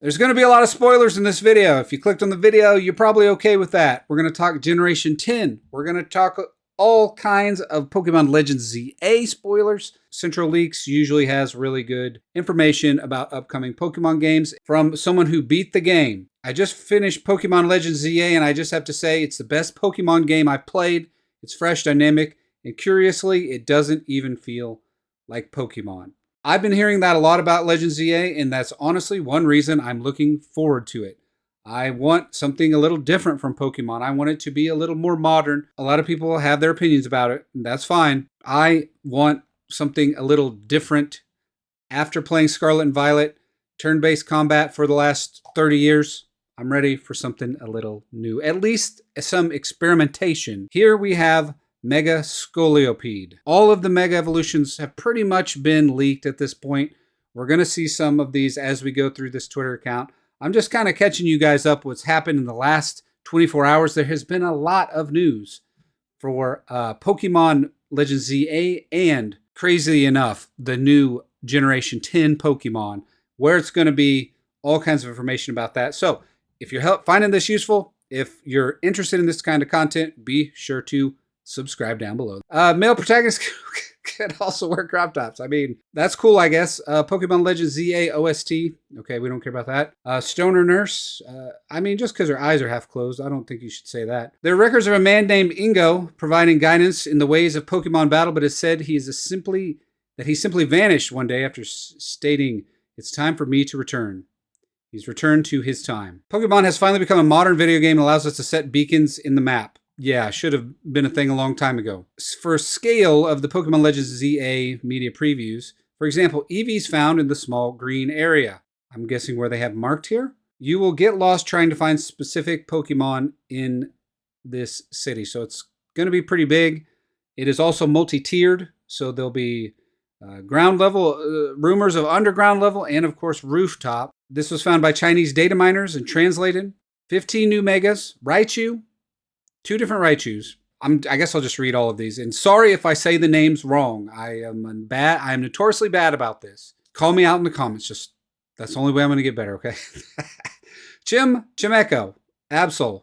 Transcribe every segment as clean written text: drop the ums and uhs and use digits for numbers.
There's going to be a lot of spoilers in this video. If you clicked on the video, you're probably okay with that. We're going to talk Generation 10. We're going to talk all kinds of Pokemon Legends ZA spoilers. Central Leaks usually has really good information about upcoming Pokemon games from someone who beat the game. I just finished Pokemon Legends ZA, and I just have to say it's the best Pokemon game I've played. It's fresh, dynamic, and curiously, it doesn't even feel like Pokemon. I've been hearing that a lot about Legends ZA, and that's honestly one reason I'm looking forward to it. I want something a little different from Pokemon. I want it to be a little more modern. A lot of people have their opinions about it, and that's fine. I want something a little different. After playing Scarlet and Violet, turn-based combat for the last 30 years, I'm ready for something a little new. At least some experimentation. Here we have Mega Scolipede. All of the Mega Evolutions have pretty much been leaked at this point. We're going to see some of these as we go through this Twitter account. I'm just kind of catching you guys up what's happened in the last 24 hours. There has been a lot of news for Pokemon Legends ZA and, crazily enough, the new Generation 10 Pokemon, where it's going to be all kinds of information about that. So if you're finding this useful, if you're interested in this kind of content, be sure to subscribe down below. Male protagonists can also wear crop tops. I mean, that's cool, I guess. Pokemon Legends ZA OST. Okay, we don't care about that. Stoner Nurse. I mean, just because her eyes are half closed, I don't think you should say that. There are records of a man named Ingo providing guidance in the ways of Pokemon battle, but it said he simply vanished one day after stating, "It's time for me to return." He's returned to his time. Pokemon has finally become a modern video game and allows us to set beacons in the map. Yeah, should have been a thing a long time ago. For scale of the Pokemon Legends ZA media previews, for example, Eevee's found in the small green area. I'm guessing where they have marked here. You will get lost trying to find specific Pokemon in this city. So it's going to be pretty big. It is also multi-tiered. So there'll be ground level, rumors of underground level, and of course rooftop. This was found by Chinese data miners and translated. 15 new Megas, Raichu, 2 different Raichus. I guess I'll just read all of these. And sorry if I say the names wrong. I am notoriously bad about this. Call me out in the comments. Just that's the only way I'm going to get better, okay? Chimecho, Absol,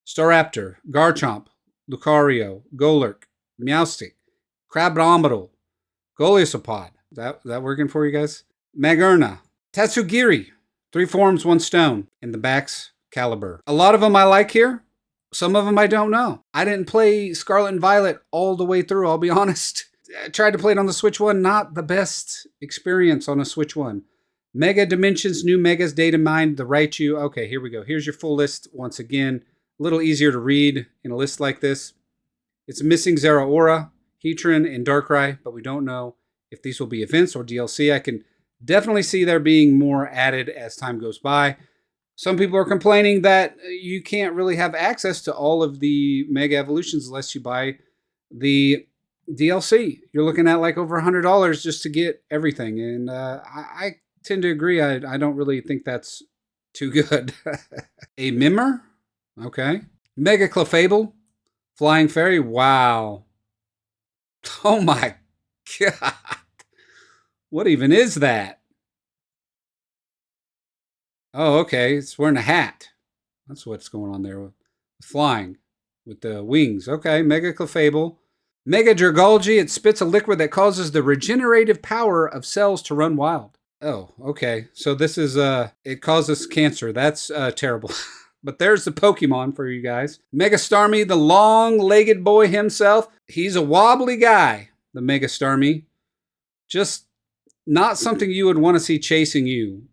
Staraptor, Garchomp, Lucario, Golurk, Meowstic, Crabomble, Golisopod. Is that working for you guys? Magerna, Tatsugiri, 3 forms, 1 stone, and the back's Caliber. A lot of them I like here. Some of them I don't know. I didn't play Scarlet and Violet all the way through, I'll be honest. I tried to play it on the Switch 1. Not the best experience on a Switch 1. Mega Dimensions, new Megas, data mined, the Raichu. Okay, here we go. Here's your full list once again. A little easier to read in a list like this. It's missing Zeraora, Heatran, and Darkrai, but we don't know if these will be events or DLC. I can definitely see there being more added as time goes by. Some people are complaining that you can't really have access to all of the Mega Evolutions unless you buy the DLC. You're looking at like over $100 just to get everything. And I tend to agree. I don't really think that's too good. A Mimmer? Okay. Mega Clefable? Flying Fairy? Wow. Oh my God. What even is that? Oh, okay. It's wearing a hat. That's what's going on there with flying with the wings. Okay, Mega Clefable. Mega Dragalge. It spits a liquid that causes the regenerative power of cells to run wild. Oh, okay. So this is, it causes cancer. That's terrible. But there's the Pokemon for you guys. Mega Starmie, the long-legged boy himself. He's a wobbly guy, the Mega Starmie. Just not something you would want to see chasing you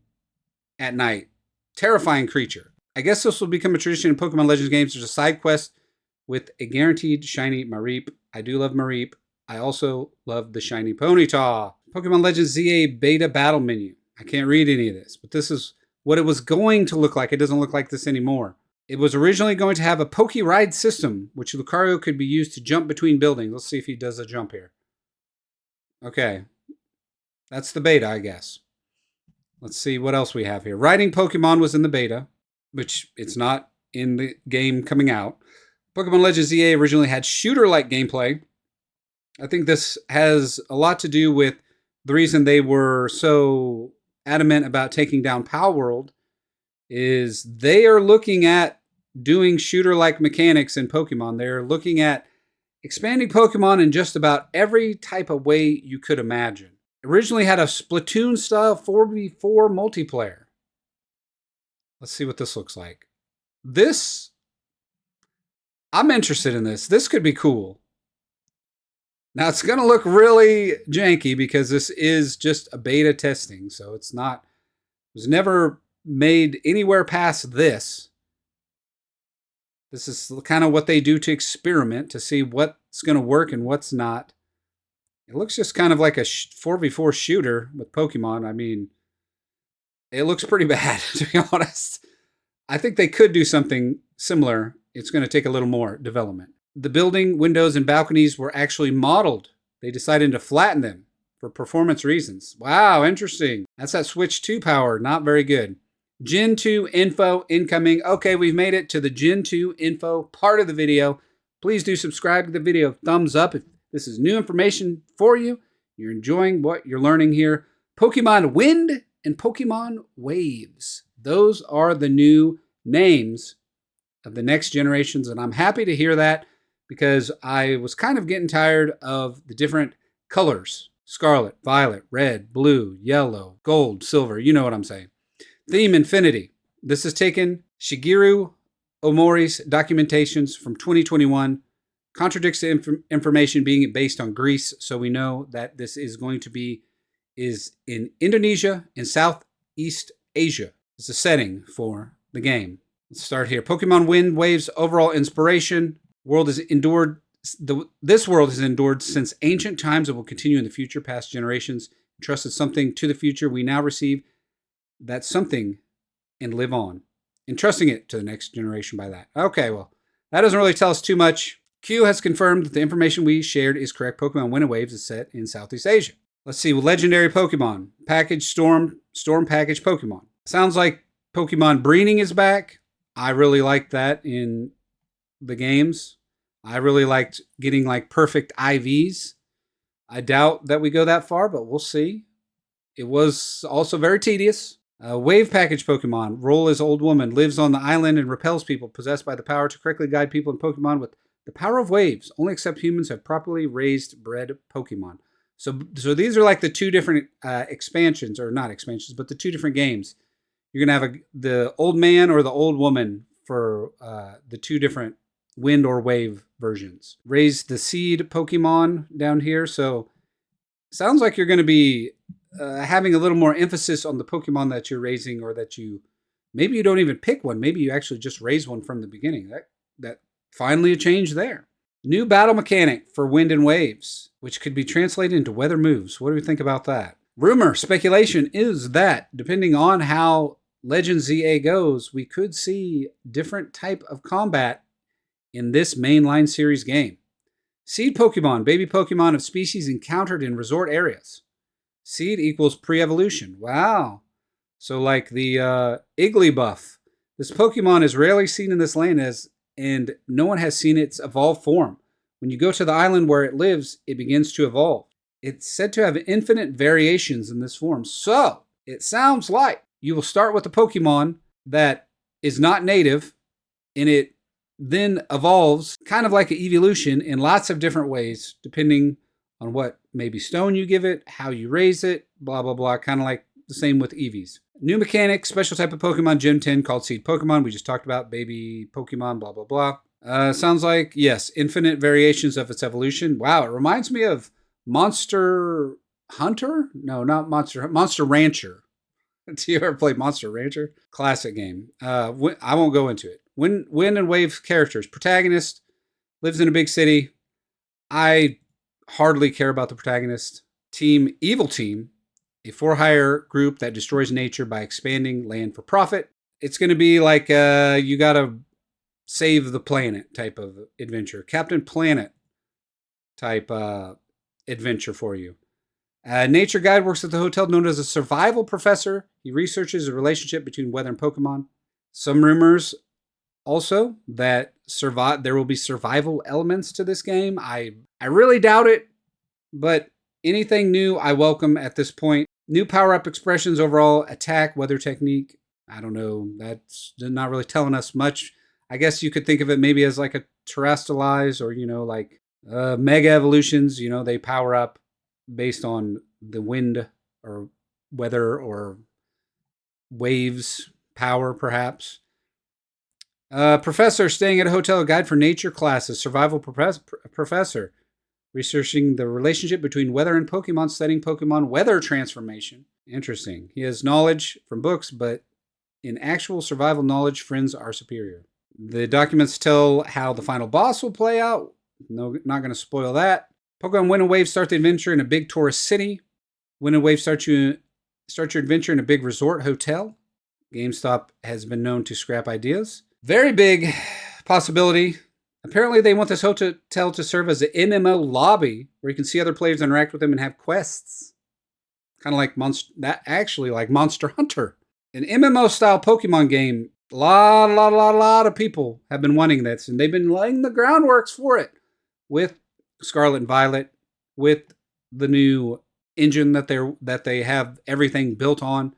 at night. Terrifying creature. I guess this will become a tradition in Pokemon Legends games. There's a side quest with a guaranteed shiny Mareep. I do love Mareep. I also love the shiny Ponyta. Pokemon Legends ZA beta battle menu. I can't read any of this, but this is what it was going to look like. It doesn't look like this anymore. It was originally going to have a Poke Ride system, which Lucario could be used to jump between buildings. Let's see if he does a jump here. Okay. That's the beta, I guess. Let's see what else we have here. Riding Pokemon was in the beta, which it's not in the game coming out. Pokemon Legends ZA originally had shooter-like gameplay. I think this has a lot to do with the reason they were so adamant about taking down Pal World is they are looking at doing shooter-like mechanics in Pokemon. They're looking at expanding Pokemon in just about every type of way you could imagine. Originally had a Splatoon-style 4v4 multiplayer. Let's see what this looks like. I'm interested in this. This could be cool. Now, it's going to look really janky because this is just a beta testing, so it was never made anywhere past this. This is kind of what they do to experiment, to see what's going to work and what's not. It looks just kind of like a 4v4 shooter with Pokemon. I mean, it looks pretty bad, to be honest. I think they could do something similar. It's going to take a little more development. The building, windows, and balconies were actually modeled. They decided to flatten them for performance reasons. Wow, interesting. That's that Switch 2 power. Not very good. Gen 2 info incoming. Okay, we've made it to the Gen 2 info part of the video. Please do subscribe to the video. Thumbs up if this is new information for you. You're enjoying what you're learning here. Pokemon Wind and Pokemon Waves. Those are the new names of the next generations, and I'm happy to hear that because I was kind of getting tired of the different colors. Scarlet, violet, red, blue, yellow, gold, silver. You know what I'm saying. Theme Infinity. This has taken Shigeru Omori's documentations from 2021. Contradicts the information being based on Greece, so we know that this is going to be in Indonesia and Southeast Asia. It's a setting for the game. Let's start here. Pokemon Wind Waves overall inspiration. This world has endured since ancient times and will continue in the future. Past generations entrusted something to the future. We now receive that something and live on, entrusting it to the next generation by that. Okay, well, that doesn't really tell us too much. Q has confirmed that the information we shared is correct. Pokemon Wind and Waves is set in Southeast Asia. Let's see. Legendary Pokemon. Package Storm Package Pokemon. Sounds like Pokemon breeding is back. I really liked that in the games. I really liked getting like perfect IVs. I doubt that we go that far, but we'll see. It was also very tedious. Wave Package Pokemon. Role as Old Woman. Lives on the island and repels people. Possessed by the power to correctly guide people and Pokemon with the power of waves. Only accept humans have properly raised bred Pokemon. So these are like the two different expansions, or not expansions, but the two different games. You're going to have the old man or the old woman for the two different wind or wave versions. Raise the seed Pokemon down here. So sounds like you're going to be having a little more emphasis on the Pokemon that you're raising, or that maybe you don't even pick one. Maybe you actually just raise one from the beginning. That finally a change there. New battle mechanic for Wind and Waves, which could be translated into weather moves. What do we think about that? Rumor, speculation is that depending on how Legends ZA goes, we could see different type of combat in this mainline series game. Seed Pokemon, baby Pokemon of species encountered in resort areas. Seed equals pre-evolution. Wow. So like the Igglybuff. This Pokemon is rarely seen in this land, and no one has seen its evolved form. When you go to the island where it lives, it begins to evolve. It's said to have infinite variations in this form. So it sounds like you will start with a Pokemon that is not native, and it then evolves kind of like an evolution in lots of different ways, depending on what maybe stone you give it, how you raise it, blah, blah, blah. Kind of like the same with Eevees. New mechanic, special type of Pokemon, Gym 10 called Seed Pokemon. We just talked about baby Pokemon, blah, blah, blah. Sounds like, yes, infinite variations of its evolution. Wow, it reminds me of Monster Hunter? No, not Monster Rancher. Do you ever play Monster Rancher? Classic game. I won't go into it. Wind and Wave characters. Protagonist lives in a big city. I hardly care about the protagonist. Team Evil Team, a for-hire group that destroys nature by expanding land for profit. It's going to be like you got to save the planet type of adventure. Captain Planet type adventure for you. Nature guide works at the hotel known as a survival professor. He researches the relationship between weather and Pokemon. Some rumors also that there will be survival elements to this game. I really doubt it, but anything new I welcome at this point. New power-up expressions overall, attack, weather technique. I don't know. That's not really telling us much. I guess you could think of it maybe as like a terrestrialize or, like mega evolutions. They power up based on the wind or weather or waves power, perhaps. Professor staying at a hotel, guide for nature classes, survival professor, researching the relationship between weather and Pokemon, studying Pokemon weather transformation. Interesting. He has knowledge from books, but in actual survival knowledge, friends are superior. The documents tell how the final boss will play out. No, not going to spoil that. Pokemon Wind and Wave start the adventure in a big tourist city. Wind and Wave start your adventure in a big resort hotel. GameStop has been known to scrap ideas. Very big possibility. Apparently, they want this hotel to serve as an MMO lobby where you can see other players interact with them and have quests. Kind of like Monster Hunter. An MMO-style Pokemon game. A lot of people have been wanting this, and they've been laying the groundworks for it with Scarlet and Violet, with the new engine that they have everything built on.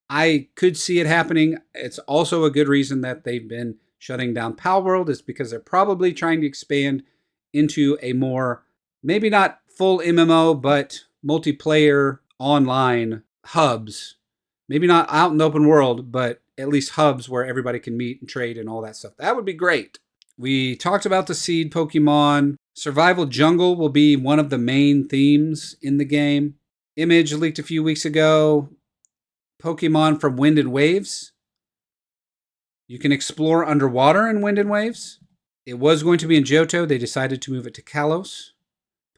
I could see it happening. It's also a good reason that they've been shutting down Pal World is because they're probably trying to expand into a more, maybe not full MMO, but multiplayer online hubs. Maybe not out in the open world, but at least hubs where everybody can meet and trade and all that stuff. That would be great. We talked about the seed Pokemon. Survival Jungle will be one of the main themes in the game. Image leaked a few weeks ago. Pokemon from Wind and Waves. You can explore underwater in Wind and Waves. It was going to be in Johto. They decided to move it to Kalos.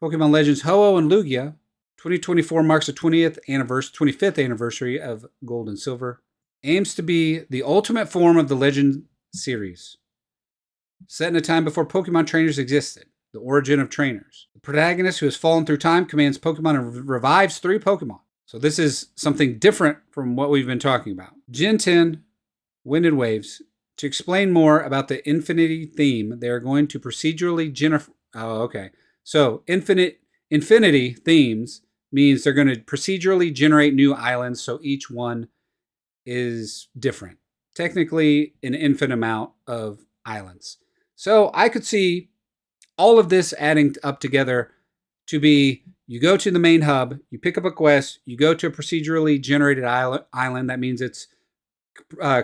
Pokemon Legends Ho-Oh and Lugia. 2024 marks the 25th anniversary of Gold and Silver. Aims to be the ultimate form of the Legend series. Set in a time before Pokemon trainers existed. The origin of trainers. The protagonist who has fallen through time commands Pokemon and revives 3 Pokemon. So this is something different from what we've been talking about. Gen 10, Wind and Waves. To explain more about the Infinity theme, they are going to procedurally So Infinity themes means they're going to procedurally generate new islands, so each one is different. Technically, an infinite amount of islands. So I could see all of this adding up together to be, you go to the main hub, you pick up a quest, you go to a procedurally generated island. That means it's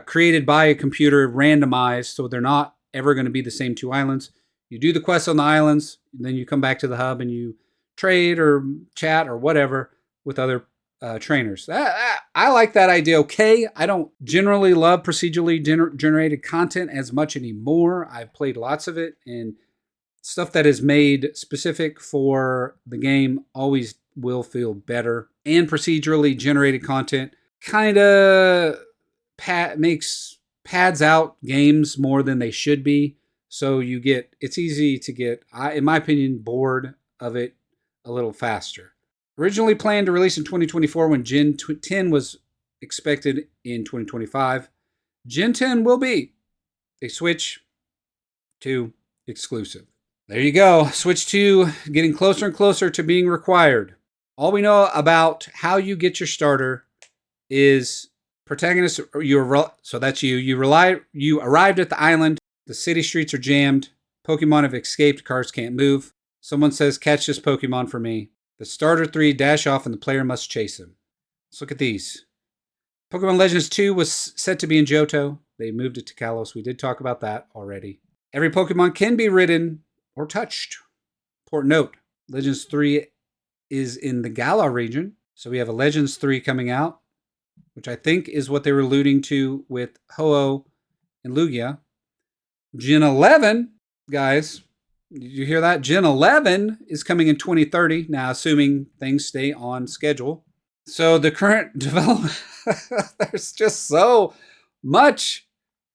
created by a computer, randomized, so they're not ever going to be the same 2 islands. You do the quests on the islands, and then you come back to the hub and you trade or chat or whatever with other trainers. I like that idea. Okay, I don't generally love procedurally generated content as much anymore. I've played lots of it, and stuff that is made specific for the game always will feel better. And procedurally generated content kind of pads out games more than they should be. So it's easy to get, in my opinion, bored of it a little faster. Originally planned to release in 2024 when Gen 10 was expected in 2025. Gen 10 will be a Switch 2 exclusive. There you go. Switch 2 getting closer and closer to being required. All we know about how you get your starter is protagonist. So that's you. You arrived at the island. The city streets are jammed. Pokemon have escaped. Cars can't move. Someone says, "Catch this Pokemon for me." The starter 3 dash off and the player must chase him. Let's look at these. Pokemon Legends 2 was set to be in Johto. They moved it to Kalos. We did talk about that already. Every Pokemon can be ridden or touched. Important note, Legends 3 is in the Galar region. So we have a Legends 3 coming out, which I think is what they were alluding to with Ho-Oh and Lugia. Gen 11, guys, did you hear that? Gen 11 is coming in 2030, now assuming things stay on schedule. So the current development, there's just so much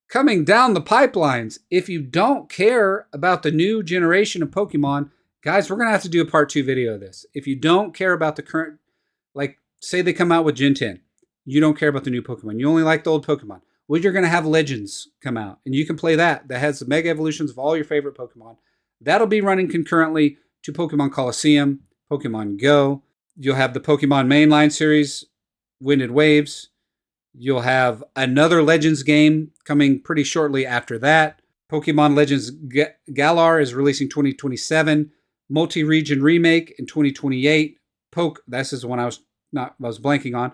coming down the pipelines. If you don't care about the new generation of Pokemon, guys, we're going to have to do a part 2 video of this. If you don't care about the current, like say they come out with Gen 10, you don't care about the new Pokemon. You only like the old Pokemon. Well, you're going to have Legends come out, and you can play that. That has the Mega Evolutions of all your favorite Pokemon. That'll be running concurrently to Pokemon Coliseum, Pokemon Go. You'll have the Pokemon Mainline series, Wind and Waves. You'll have another Legends game coming pretty shortly after that. Pokemon Legends Galar is releasing 2027. Multi-region remake in 2028. This is the one I was blanking on.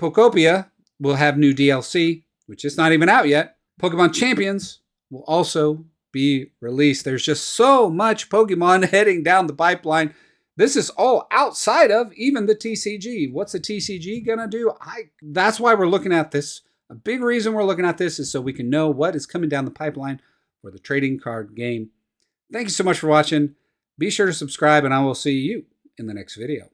Pokopia will have new DLC, which is not even out yet. Pokemon Champions will also be released. There's just so much Pokemon heading down the pipeline. This is all outside of even the TCG. What's the TCG gonna do? That's why we're looking at this. A big reason we're looking at this is so we can know what is coming down the pipeline for the trading card game. Thank you so much for watching. Be sure to subscribe, and I will see you in the next video.